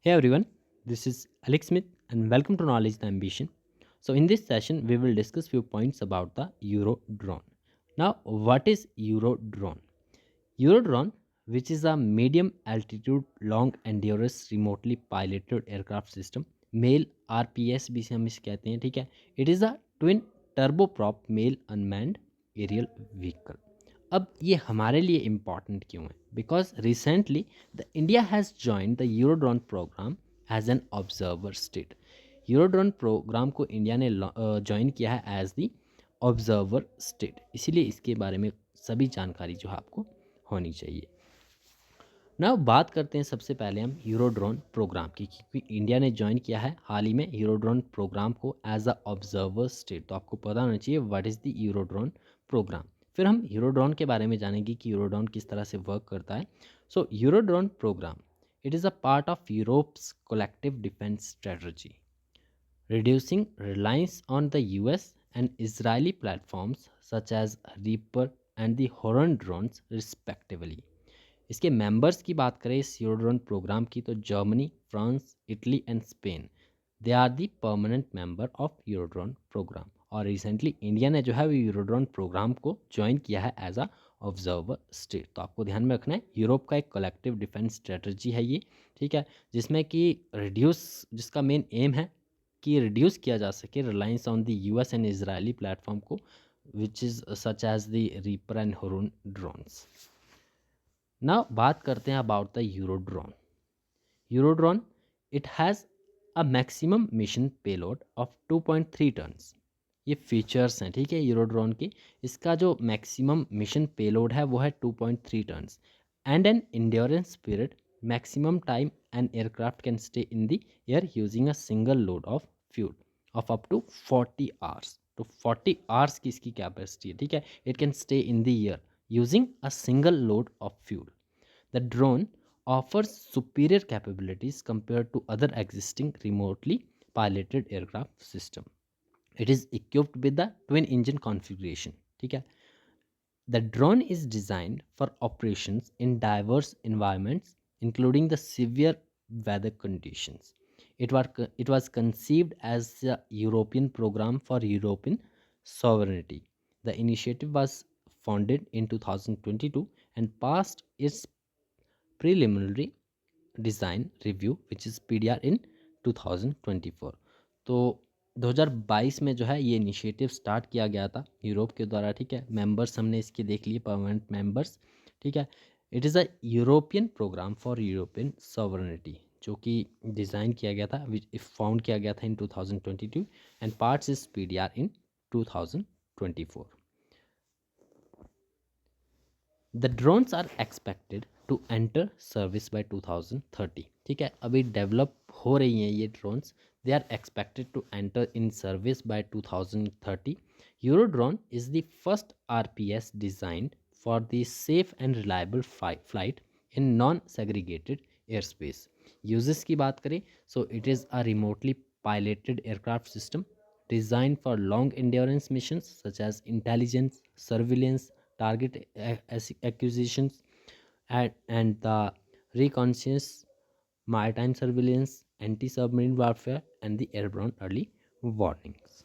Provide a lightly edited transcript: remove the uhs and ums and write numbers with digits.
Hey everyone, this is Alex Smith and welcome to Knowledge the Ambition. So in this session we will discuss few points about the Eurodrone. Now what is Eurodrone? Eurodrone, which is a medium altitude long endurance remotely piloted aircraft system, मेल RPS भी से हम इसे कहते हैं, ठीक है. It is a twin turboprop male unmanned aerial vehicle. अब ये हमारे लिए इम्पॉर्टेंट क्यों है? Because recently the India has join the Eurodrone programme as an observer state. Eurodrone programme को इंडिया ने ज्वाइन किया है एज द ऑब्जर्वर स्टेट, इसीलिए इसके बारे में सभी जानकारी जो है आपको होनी चाहिए. ना बात करते हैं सबसे पहले हम यूरोड्रोन प्रोग्राम की, क्योंकि इंडिया ने ज्वाइन किया है हाल ही में यूरोड्रोन प्रोग्राम को एज अ ऑब्जर्वर स्टेट, तो आपको पता होना चाहिए what is the Eurodrone programme. फिर हम यूरोड्रोन के बारे में जानेंगे कि यूरोड्रोन किस तरह से वर्क करता है. So Eurodrone programme, it is a part of Europe's collective defence strategy, reducing reliance on the US and Israeli platforms such as Reaper and the Horon drones respectively. इसके मेंबर्स की बात करें इस यूरोड्रोन प्रोग्राम की, तो Germany, France, Italy and Spain, they are the permanent member of Eurodrone programme. और recently India ने जो है वो यूरोड्रोन प्रोग्राम को ज्वाइन किया है एज अ ऑब्जर्वर स्टेट. तो आपको ध्यान में रखना है यूरोप का एक कलेक्टिव डिफेंस स्ट्रेटजी है ये, ठीक है, जिसमें कि जिसका मेन एम है कि रिड्यूस किया जा सके reliance on the US and Israeli platform को, which is such as the Reaper and Heron drones. Now बात करते हैं about the Eurodrone. Eurodrone, it has a maximum mission payload of 2.3 tons. ये फीचर्स हैं, ठीक है, यूरोड्रोन के. इसका जो मैक्सिमम मिशन पेलोड है वो है 2.3 tons and an endurance period, maximum time an aircraft can stay in the air using a single load of fuel of up to 40 hours. तो 40 आवर्स की इसकी कैपेसिटी है, ठीक है. It can stay in the air using a single load of fuel. The drone offers superior capabilities compared to other existing remotely piloted aircraft system. It is equipped with the twin engine configuration. ठीक है. The drone is designed for operations in diverse environments, including the severe weather conditions. It was conceived as a European program for European sovereignty. The initiative was founded in 2022 and passed its preliminary design review, which is PDR, in 2024. तो 2022 में जो है ये initiative start किया गया था Europe के द्वारा, ठीक है. मेंबर्स हमने इसके देख लिए, परमानेंट मेंबर्स, ठीक है. It is a European programme for European sovereignty, जो कि डिज़ाइन किया गया था, विच फाउंड किया गया था in 2022 and parts is PDR in 2024. The drones are expected to enter service by 2030. ठीक है, अभी डेवलप हो रही हैं ये drones. They are expected to enter in service by 2030. Eurodrone is the first RPS designed for the safe and reliable flight in non segregated air space. Uses की बात करें, so it is a remotely piloted aircraft system designed for long endurance missions such as intelligence, surveillance, target acquisitions, and the reconnaissance, maritime surveillance, anti-submarine warfare, and the airborne early warnings.